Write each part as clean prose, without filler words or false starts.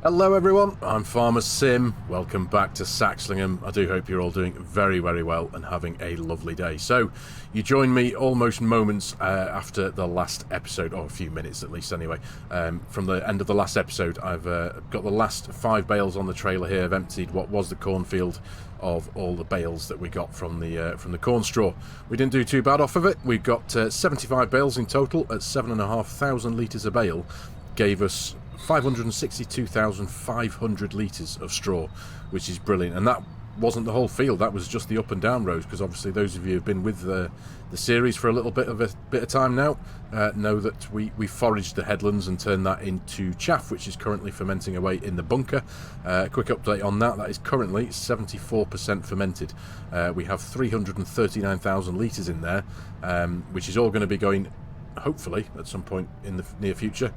Hello everyone, I'm Farmer Sim. Welcome back to Saxlingham. I do hope you're all doing very, very well and having a lovely day. So, you joined me almost moments after the last episode, or a few minutes at least anyway. From the end of the last episode, I've got the last 5 bales on the trailer here. I've emptied what was the cornfield of all the bales that we got from the corn straw. We didn't do too bad off of it. We got 75 bales in total at 7,500 litres a bale. Gave us 562,500 litres of straw, which is brilliant. And that wasn't the whole field, that was just the up and down rows, because obviously those of you who have been with the series for a little bit of time now know that we foraged the headlands and turned that into chaff, which is currently fermenting away in the bunker. Quick update on that, that is currently 74% fermented. We have 339,000 litres in there, which is all going to be going, hopefully, at some point in the near future,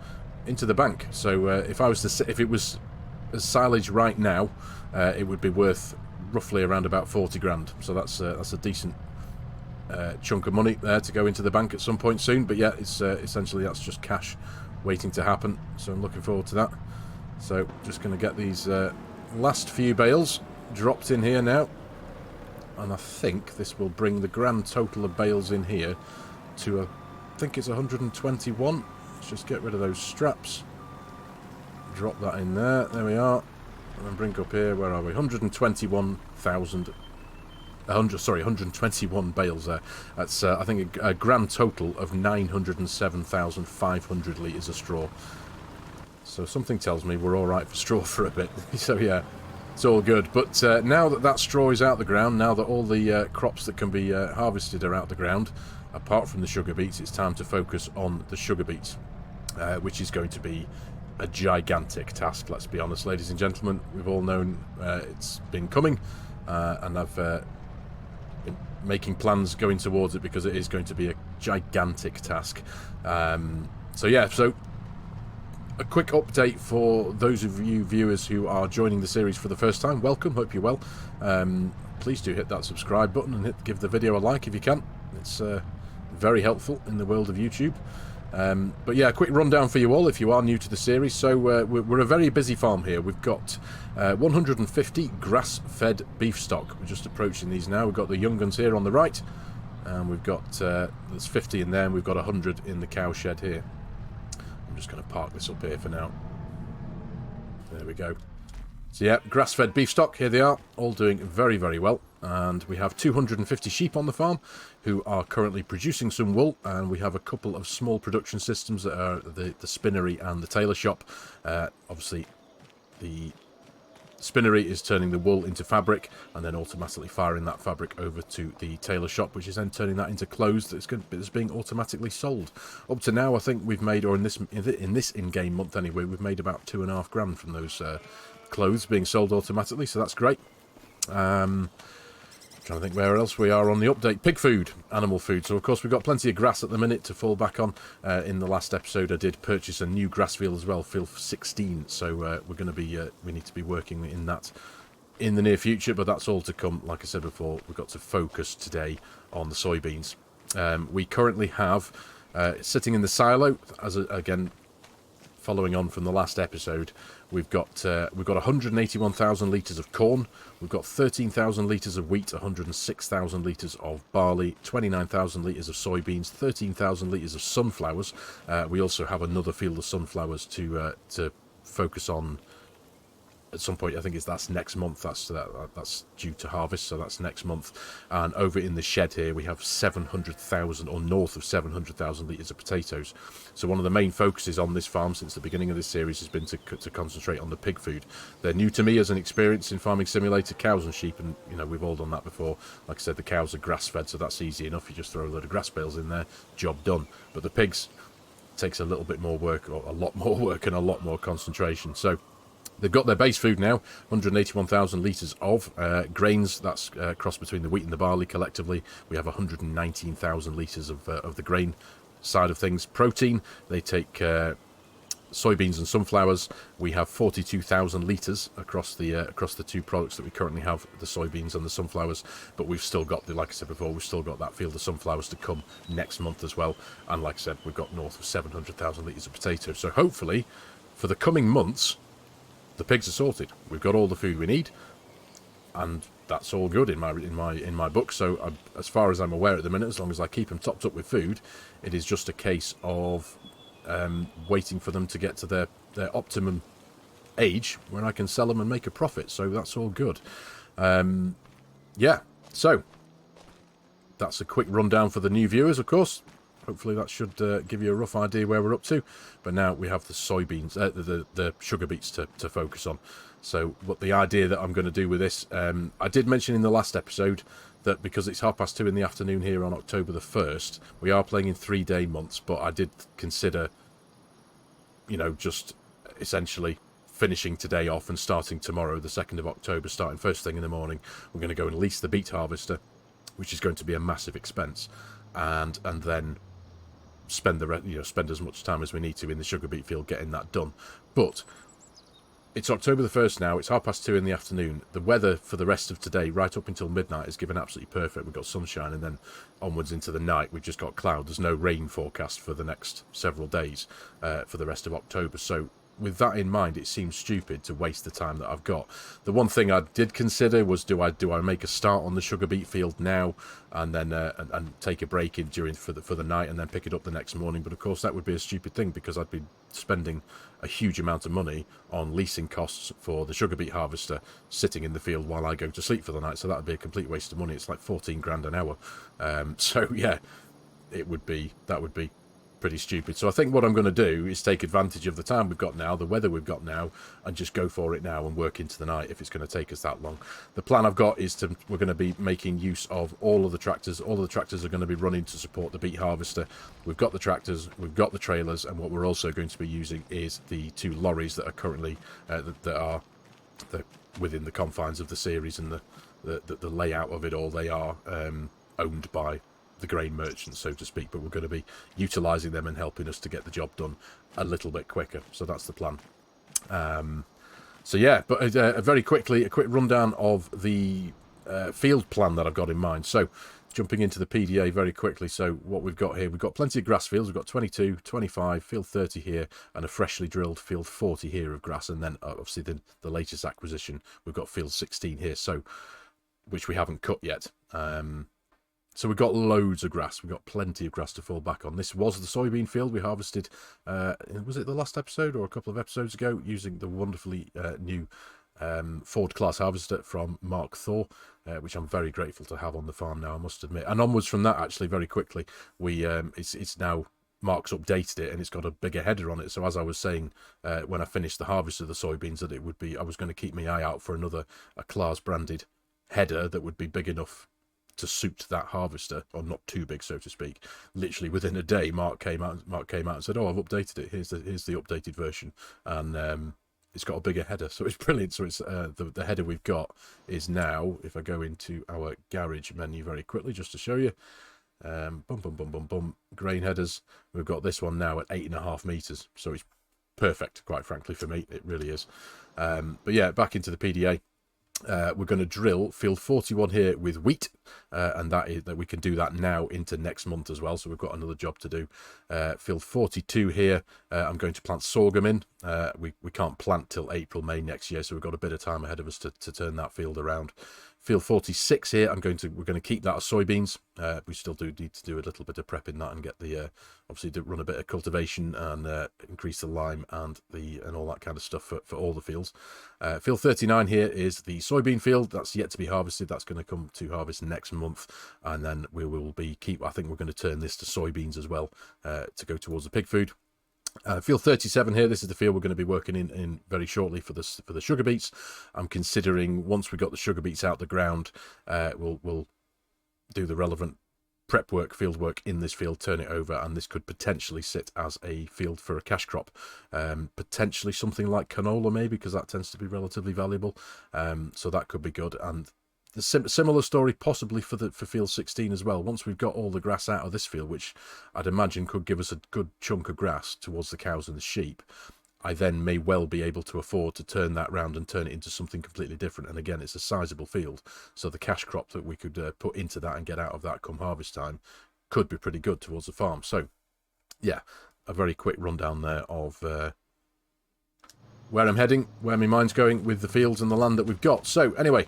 into the bank. So if it was silage right now, it would be worth roughly around about 40 grand. So that's a decent chunk of money there to go into the bank at some point soon. But yeah, it's essentially that's just cash waiting to happen. So I'm looking forward to that. So just going to get these last few bales dropped in here now, and I think this will bring the grand total of bales in here to I think it's 121. Let's just get rid of those straps. Drop that in there. There we are. And then bring up here. Where are we? 121 bales there. That's I think a grand total of 907,500 litres of straw. So something tells me we're all right for straw for a bit. So yeah, it's all good. But now that straw is out the ground, now that all the crops that can be harvested are out the ground, apart from the sugar beets, it's time to focus on the sugar beets, which is going to be a gigantic task, let's be honest, ladies and gentlemen. We've all known it's been coming, and I've been making plans going towards it because it is going to be a gigantic task. So yeah, so a quick update for those of you viewers who are joining the series for the first time. Welcome, hope you're well. Please do hit that subscribe button and give the video a like if you can. It's very helpful in the world of YouTube. But yeah, a quick rundown for you all if you are new to the series. So we're a very busy farm here. We've got 150 grass-fed beef stock. We're just approaching these now. We've got the young guns here on the right, and we've got there's 50 in there, and we've got 100 in the cow shed here. I'm just going to park this up here for now. There we go. So yeah, grass-fed beef stock, here they are, all doing very, very well. And we have 250 sheep on the farm who are currently producing some wool, and we have a couple of small production systems that are the spinnery and the tailor shop. Obviously, the spinnery is turning the wool into fabric and then automatically firing that fabric over to the tailor shop, which is then turning that into clothes that's being automatically sold. Up to now, I think we've made, or in this in-game month anyway, we've made about 2.5 grand from those clothes being sold automatically, so that's great. Trying to think where else we are on the update. Pig food, animal food. So of course we've got plenty of grass at the minute to fall back on. In the last episode I did purchase a new grass field as well, field 16. So we're going to be we need to be working in that in the near future, but that's all to come. Like I said before, we've got to focus today on the soybeans. We currently have sitting in the silo, again following on from the last episode, we've got 181,000 litres of corn, we've got 13,000 litres of wheat, 106,000 litres of barley, 29,000 litres of soybeans, 13,000 litres of sunflowers. We also have another field of sunflowers to focus on at some point. I think that's next month. That's due to harvest, so that's next month. And over in the shed here we have 700,000 or north of 700,000 litres of potatoes. So one of the main focuses on this farm since the beginning of this series has been to concentrate on the pig food. They're new to me as an experience in Farming Simulator, cows and sheep, and you know, we've all done that before. Like I said, the cows are grass fed, so that's easy enough. You just throw a load of grass bales in there, job done. But the pigs takes a little bit more work, or a lot more work, and a lot more concentration. So they've got their base food now, 181,000 litres of grains. That's cross between the wheat and the barley collectively. We have 119,000 litres of the grain side of things. Protein, they take soybeans and sunflowers. We have 42,000 litres across the two products that we currently have, the soybeans and the sunflowers. But we've still got, like I said before, we've still got that field of sunflowers to come next month as well. And like I said, we've got north of 700,000 litres of potatoes. So hopefully, for the coming months, the pigs are sorted. We've got all the food we need, and that's all good in my book. So as far as I'm aware at the minute, as long as I keep them topped up with food, it is just a case of waiting for them to get to their optimum age when I can sell them and make a profit. So that's all good. Yeah, so that's a quick rundown for the new viewers, of course. Hopefully that should give you a rough idea where we're up to. But now we have the soybeans, the sugar beets to focus on. So what the idea that I'm going to do with this, I did mention in the last episode that because it's 2:30 in the afternoon here on October the 1st, we are playing in 3-day months, but I did consider, you know, just essentially finishing today off and starting tomorrow, the 2nd of October, starting first thing in the morning. We're going to go and lease the beet harvester, which is going to be a massive expense, and then spend spend as much time as we need to in the sugar beet field getting that done. But it's October the 1st now. It's 2:30 in the afternoon. The weather for the rest of today, right up until midnight, is given absolutely perfect. We've got sunshine, and then onwards into the night, we've just got cloud. There's no rain forecast for the next several days for the rest of October. So with that in mind, it seems stupid to waste the time that I've got. The one thing I did consider was, do I make a start on the sugar beet field now and then and take a break in for the night and then pick it up the next morning? But of course that would be a stupid thing, because I'd be spending a huge amount of money on leasing costs for the sugar beet harvester sitting in the field while I go to sleep for the night. So that would be a complete waste of money. It's like 14 grand an hour. So yeah, that would be pretty stupid. So I think what I'm going to do is take advantage of the time we've got now, the weather we've got now, and just go for it now and work into the night if it's going to take us that long. The plan I've got is we're going to be making use of all of the tractors. All of the tractors are going to be running to support the beet harvester. We've got the tractors, we've got the trailers, and what we're also going to be using is the 2 lorries that are currently that are within the confines of the series and the layout of it all. They are owned by the grain merchants, so to speak, but we're going to be utilising them and helping us to get the job done a little bit quicker. So that's the plan. So yeah, but very quickly, a quick rundown of the field plan that I've got in mind. So jumping into the PDA very quickly. So what we've got here, we've got plenty of grass fields. We've got 22, 25, field 30 here, and a freshly drilled field 40 here of grass. And then obviously the latest acquisition, we've got field 16 here, so which we haven't cut yet. So we've got loads of grass. We've got plenty of grass to fall back on. This was the soybean field we harvested, was it the last episode or a couple of episodes ago, using the wonderfully new Ford class harvester from Mark Thor, which I'm very grateful to have on the farm now, I must admit. And onwards from that, actually, very quickly, we it's now, Mark's updated it and it's got a bigger header on it. So as I was saying when I finished the harvest of the soybeans, that it would be, I was going to keep my eye out for a Claas branded header that would be big enough to suit that harvester, or not too big, so to speak. Literally within a day, Mark came out and said, "Oh, I've updated it. Here's the updated version," and it's got a bigger header, so it's brilliant. So it's the header we've got is now, if I go into our garage menu very quickly just to show you, grain headers. We've got this one now at 8.5 meters, so it's perfect, quite frankly, for me. It really is. But yeah, back into the PDA. We're going to drill field 41 here with wheat, and that we can do that now into next month as well, so we've got another job to do. Field 42 here, I'm going to plant sorghum in. We can't plant till April, May next year, so we've got a bit of time ahead of us to turn that field around. Field 46 here, we're going to keep that as soybeans. We still do need to do a little bit of prep in that and get the obviously to run a bit of cultivation and increase the lime and all that kind of stuff for all the fields. Field 39 here is the soybean field. That's yet to be harvested. That's going to come to harvest next month, and then we will be I think we're going to turn this to soybeans as well, to go towards the pig food. Field 37 here, this is the field we're going to be working in very shortly for the sugar beets. I'm considering, once we got the sugar beets out the ground, we'll do the relevant prep work, field work in this field, turn it over, and this could potentially sit as a field for a cash crop. Potentially something like canola maybe, because that tends to be relatively valuable. So that could be good. And the similar story possibly for field 16 as well. Once we've got all the grass out of this field, which I'd imagine could give us a good chunk of grass towards the cows and the sheep, I then may well be able to afford to turn that round and turn it into something completely different. And again, it's a sizable field, so the cash crop that we could put into that and get out of that come harvest time could be pretty good towards the farm. So yeah, a very quick rundown there of where I'm heading, where my mind's going with the fields and the land that we've got. So, anyway,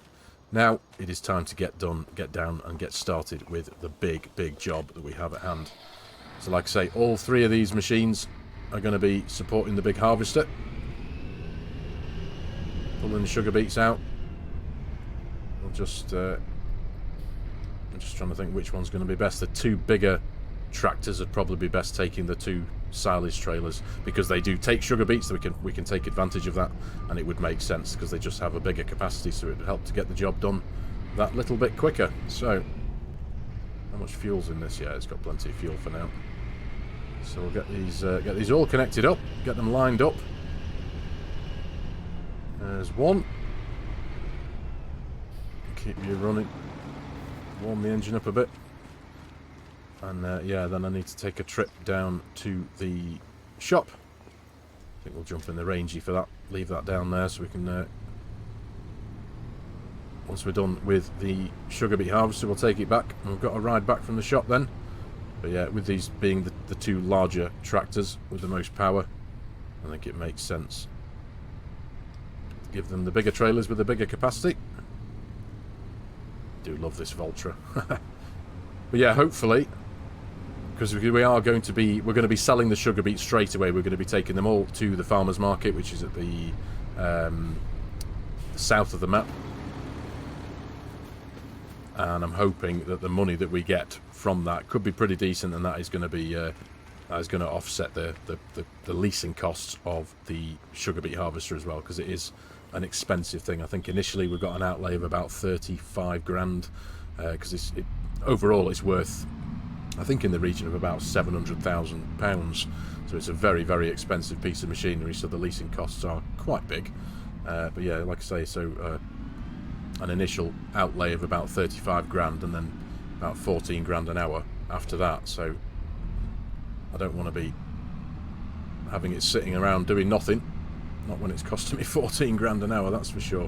now it is time to get down and get started with the big job that we have at hand. So, like I say, all three of these machines are going to be supporting the big harvester. Pulling the sugar beets out. We'll just... I'm just trying to think which one's going to be best. The two bigger tractors would probably be best taking the two silage trailers, because they do take sugar beets, so we can take advantage of that, and it would make sense because they just have a bigger capacity, so it would help to get the job done that little bit quicker. So, how much fuel's in this? Yeah, it's got plenty of fuel for now. So we'll get these all connected up, get them lined up. There's one. Keep you running. Warm the engine up a bit. And yeah, then I need to take a trip down to the shop. I think we'll jump in the Rangy for that. Leave that down there so we can... once we're done with the sugar beet harvester, we'll take it back. And we've got a ride back from the shop then. But yeah, with these being the two larger tractors with the most power, I think it makes sense to give them the bigger trailers with the bigger capacity. I do love this Valtra. But yeah, hopefully... because we're going to be selling the sugar beets straight away. We're going to be taking them all to the farmers market, which is at the south of the map. And I'm hoping that the money that we get from that could be pretty decent, and that is going to be offset the leasing costs of the sugar beet harvester as well, because it is an expensive thing. I think initially we've got an outlay of about 35 grand, because overall it's worth, I think, in the region of about £700,000. So it's a very, very expensive piece of machinery, so the leasing costs are quite big. But yeah, like I say, so an initial outlay of about 35 grand and then about 14 grand an hour after that. So I don't want to be having it sitting around doing nothing. Not when it's costing me 14 grand an hour, that's for sure.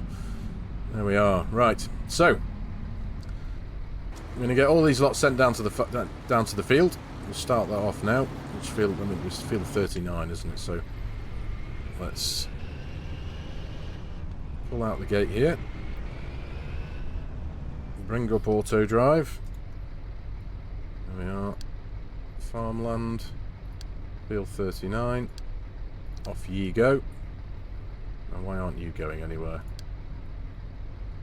There we are. Right, so I'm going to get all these lots sent down to the field. We'll start that off now. Which field? I mean, it's field 39, isn't it? So let's pull out the gate here. Bring up auto drive. There we are. Farmland. Field 39. Off ye go. And why aren't you going anywhere?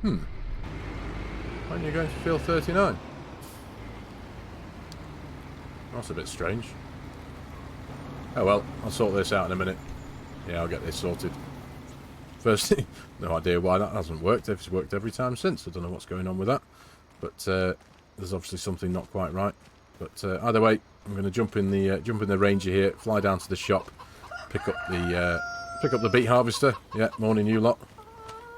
Why aren't you going to field 39? That's a bit strange. Oh well, I'll sort this out in a minute. Yeah, I'll get this sorted. First thing, no idea why that hasn't worked. It's worked every time since. I don't know what's going on with that. But there's obviously something not quite right. But either way, I'm going to jump in the Ranger here, fly down to the shop, pick up the beet harvester. Yeah, morning you lot.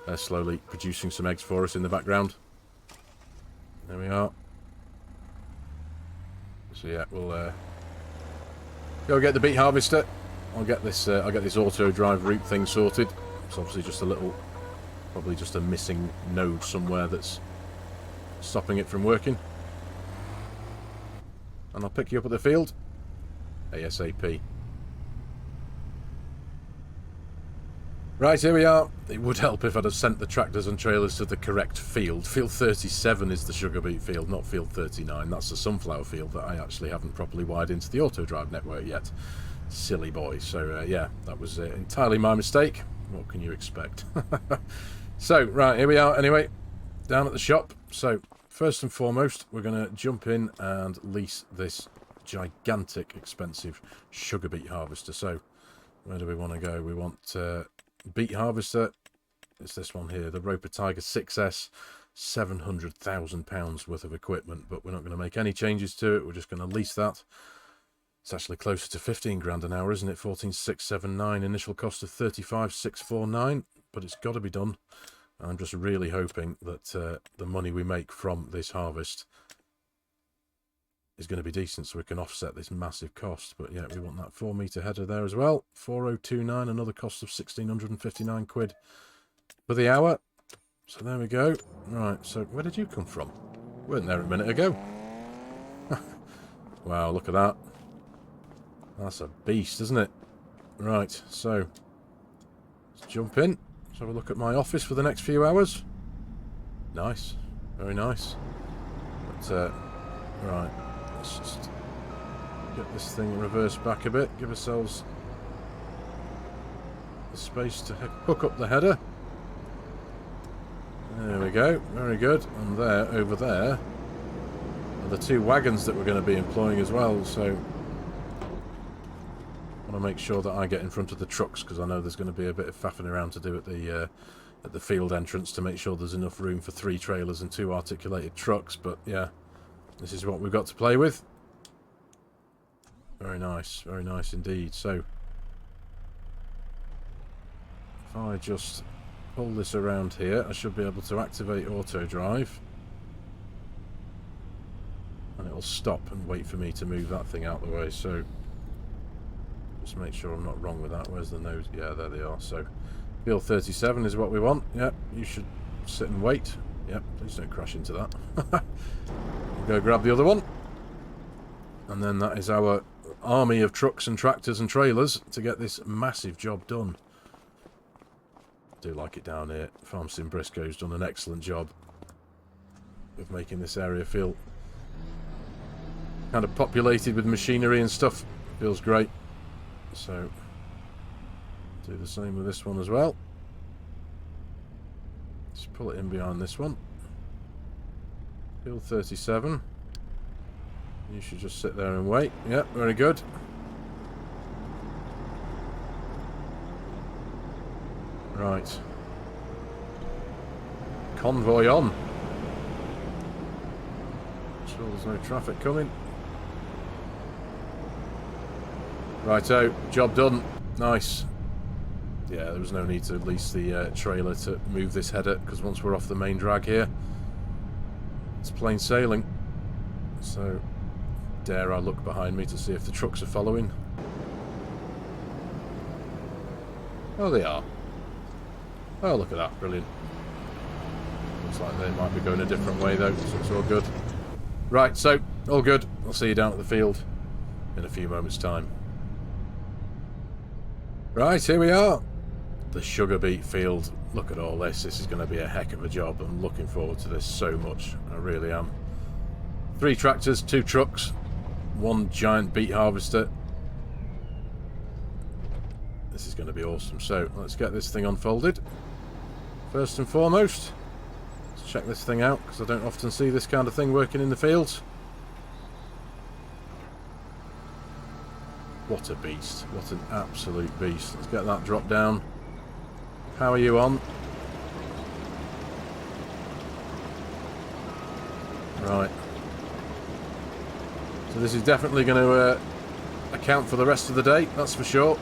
They're slowly producing some eggs for us in the background. There we are. So yeah, we'll go get the beet harvester. I'll get this auto drive route thing sorted. It's obviously just probably just a missing node somewhere that's stopping it from working. And I'll pick you up at the field ASAP. Right, here we are. It would help if I'd have sent the tractors and trailers to the correct field. Field 37 is the sugar beet field, not field 39. That's the sunflower field that I actually haven't properly wired into the auto drive network yet. Silly boy. So yeah, that was entirely my mistake. What can you expect? So, right, here we are anyway, down at the shop. So, first and foremost, we're going to jump in and lease this gigantic, expensive sugar beet harvester. So, where do we want to go? We want beet harvester. It's this one here, the Roper Tiger 6S. £700,000 worth of equipment, but we're not going to make any changes to it. We're just going to lease that. It's actually closer to 15 grand an hour, isn't it? 14,679. Initial cost of 35,649, but it's got to be done. I'm just really hoping that the money we make from this harvest is going to be decent, so we can offset this massive cost. But yeah, we want that 4-metre header there as well. 4029, another cost of 1,659 quid for the hour. So there we go. Right, so where did you come from? We weren't there a minute ago. Wow, look at that. That's a beast, isn't it? Right, so let's Let's jump in. Let's have a look at my office for the next few hours. Nice. Very nice. But, right. Let's just get this thing reversed back a bit. Give ourselves the space to hook up the header. There we go. Very good. And there, over there, are the two wagons that we're going to be employing as well. So I want to make sure that I get in front of the trucks, because I know there's going to be a bit of faffing around to do at the field entrance to make sure there's enough room for 3 trailers and 2 articulated trucks. But yeah, this is what we've got to play with. Very nice indeed. So if I just pull this around here, I should be able to activate auto drive, and it'll stop and wait for me to move that thing out the way. So just make sure I'm not wrong with that. Where's the nose? Yeah, there they are. So field 37 is what we want. Yep, you should sit and wait. Yep, please don't crash into that. We'll go grab the other one, and then that is our army of trucks and tractors and trailers to get this massive job done. I do like it down here. Farm Sim Brisco's done an excellent job of making this area feel kind of populated with machinery and stuff. Feels great. So do the same with this one as well. Just pull it in behind this one. Field 37. You should just sit there and wait. Yep, very good. Right. Convoy on. Sure there's no traffic coming. Righto, job done. Nice. Yeah, there was no need to lease the trailer to move this header, because once we're off the main drag here, it's plain sailing. So, dare I look behind me to see if the trucks are following? Oh, they are. Oh, look at that. Brilliant. Looks like they might be going a different way, though, so it's all good. Right, so, all good. I'll see you down at the field in a few moments' time. Right, here we are. The sugar beet field. Look at all this. This is going to be a heck of a job. I'm looking forward to this so much. I really am. 3 tractors, 2 trucks, 1 giant beet harvester. This is going to be awesome. So let's get this thing unfolded. First and foremost, let's check this thing out, because I don't often see this kind of thing working in the fields. What a beast. What an absolute beast. Let's get that drop down. Power you on. Right. So this is definitely going to account for the rest of the day, that's for sure.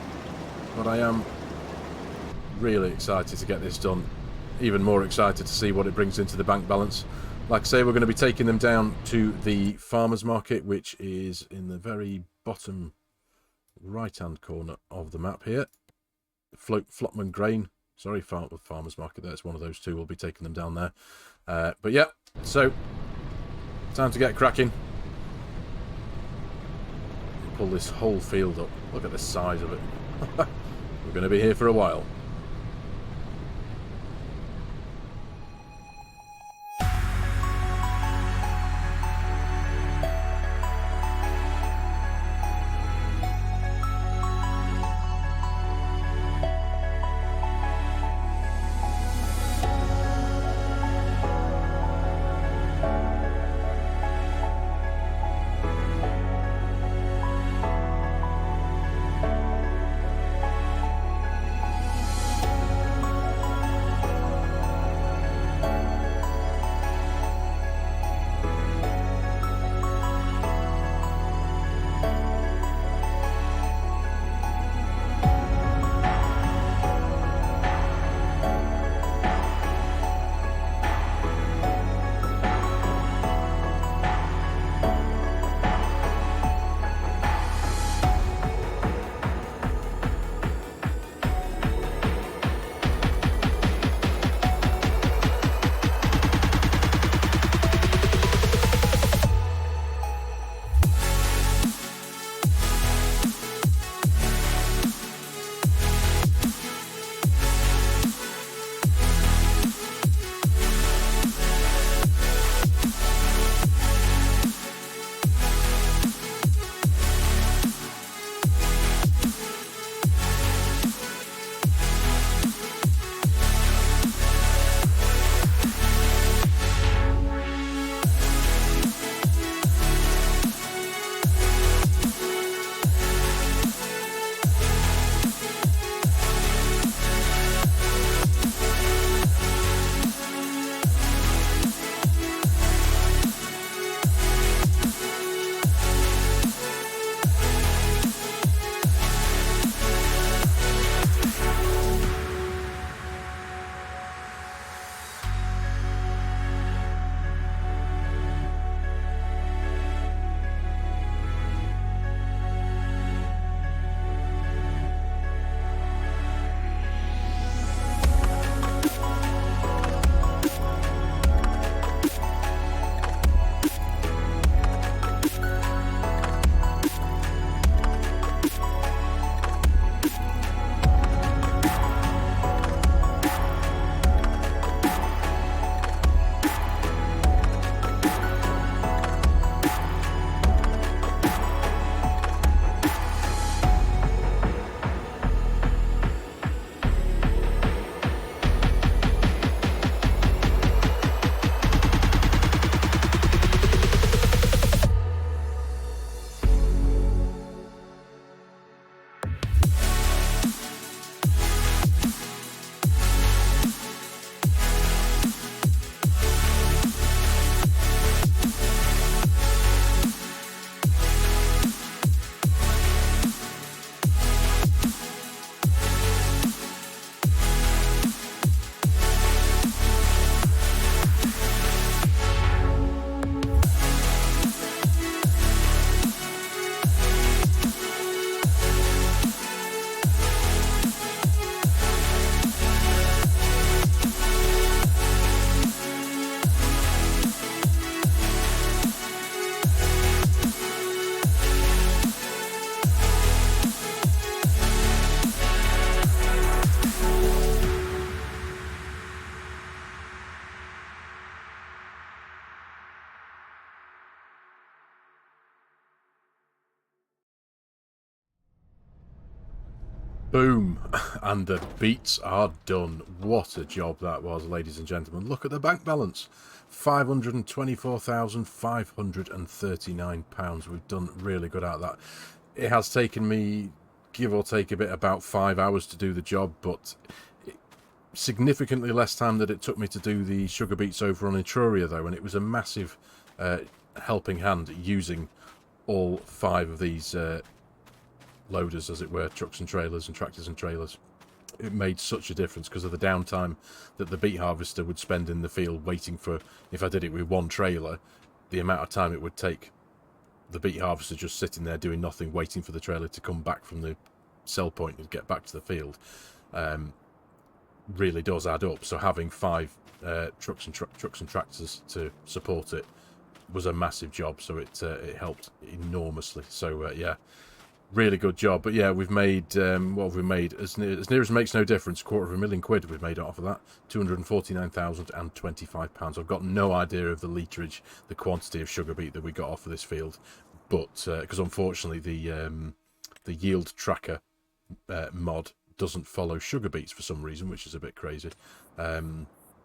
But I am really excited to get this done. Even more excited to see what it brings into the bank balance. Like I say, we're going to be taking them down to the farmers market, which is in the very bottom right-hand corner of the map here. Flopman Grain. Sorry, farmers market. That's one of those two. We'll be taking them down there. But yeah, so time to get cracking. Pull this whole field up. Look at the size of it. We're going to be here for a while. Boom. And the beets are done. What a job that was, ladies and gentlemen. Look at the bank balance. £524,539. We've done really good out of that. It has taken me, give or take a bit, about 5 hours to do the job, but significantly less time than it took me to do the sugar beets over on Etruria, though, and it was a massive helping hand using all 5 of these loaders, as it were, trucks and trailers and tractors and trailers. It made such a difference because of the downtime that the beet harvester would spend in the field waiting for, if I did it with one trailer, the amount of time it would take the beet harvester just sitting there doing nothing, waiting for the trailer to come back from the sell point and get back to the field, really does add up. So having 5 trucks and tractors to support it was a massive job, so it helped enormously. So yeah, really good job. But yeah, we've made what have we made? As near as makes no difference, £250,000 we've made off of that. £249,025. I've got no idea of the literage, the quantity of sugar beet that we got off of this field, but because unfortunately the yield tracker mod doesn't follow sugar beets for some reason, which is a bit crazy.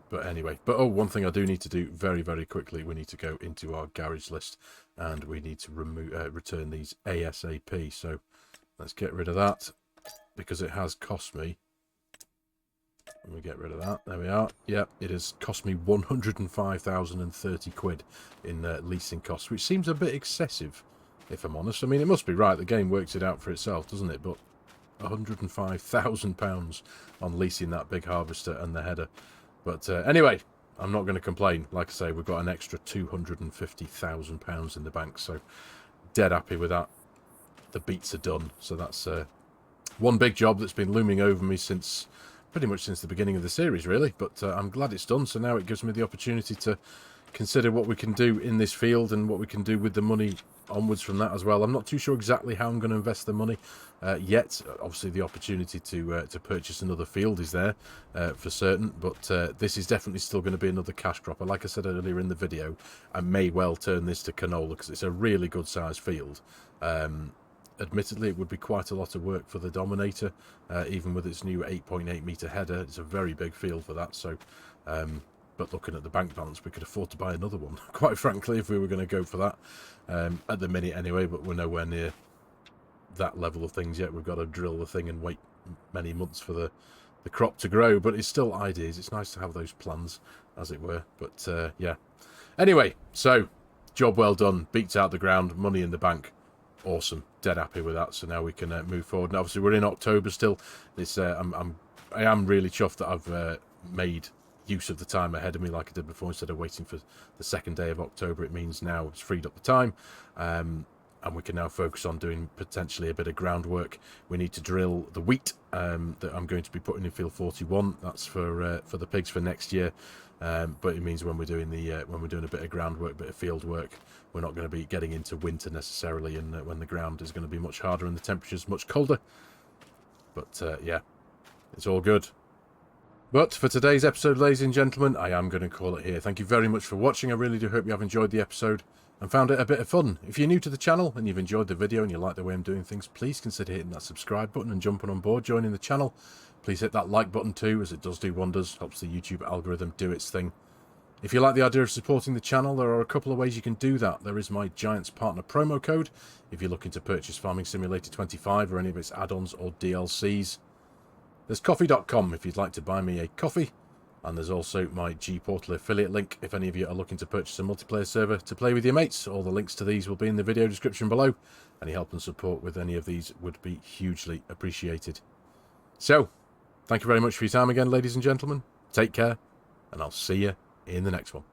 But anyway, oh, one thing I do need to do very, very quickly, we need to go into our garage list and we need to return these ASAP. So let's get rid of that because it has cost me. Let me get rid of that. There we are. Yep, it has cost me £105,030 in leasing costs, which seems a bit excessive, if I'm honest. I mean, it must be right. The game works it out for itself, doesn't it? But £105,000 on leasing that big harvester and the header. But anyway, I'm not going to complain. Like I say, we've got an extra £250,000 in the bank, so dead happy with that. The beets are done, so that's one big job that's been looming over me since pretty much since the beginning of the series, really. But I'm glad it's done, so now it gives me the opportunity to consider what we can do in this field and what we can do with the money onwards from that as well. I'm not too sure exactly how I'm going to invest the money yet. Obviously the opportunity to purchase another field is there for certain, but this is definitely still going to be another cash cropper. Like I said earlier in the video, I may well turn this to canola because it's a really good sized field. Admittedly, it would be quite a lot of work for the Dominator, even with its new 8.8 metre header. It's a very big field for that, so but looking at the bank balance, we could afford to buy another one, quite frankly, if we were going to go for that. At the minute anyway, but we're nowhere near that level of things yet. We've got to drill the thing and wait many months for the crop to grow, but it's still ideas. It's nice to have those plans, as it were. But yeah. Anyway, so job well done. Beets out the ground, money in the bank. Awesome. Dead happy with that. So now we can move forward. And obviously we're in October still. This I am really chuffed that I've made use of the time ahead of me like I did before. Instead of waiting for the second day of October, it means now it's freed up the time, and we can now focus on doing potentially a bit of groundwork. We need to drill the wheat that I'm going to be putting in field 41. That's for the pigs for next year, but it means when we're doing a bit of groundwork, bit of field work, we're not going to be getting into winter necessarily, and when the ground is going to be much harder and the temperature's much colder. But yeah, it's all good. But for today's episode, ladies and gentlemen, I am going to call it here. Thank you very much for watching. I really do hope you have enjoyed the episode and found it a bit of fun. If you're new to the channel and you've enjoyed the video and you like the way I'm doing things, please consider hitting that subscribe button and jumping on board, joining the channel. Please hit that like button too, as it does do wonders, helps the YouTube algorithm do its thing. If you like the idea of supporting the channel, there are a couple of ways you can do that. There is my Giants Partner promo code if you're looking to purchase Farming Simulator 25 or any of its add-ons or DLCs. There's coffee.com if you'd like to buy me a coffee, and there's also my G-Portal affiliate link if any of you are looking to purchase a multiplayer server to play with your mates. All the links to these will be in the video description below. Any help and support with any of these would be hugely appreciated. So, thank you very much for your time again, ladies and gentlemen. Take care, and I'll see you in the next one.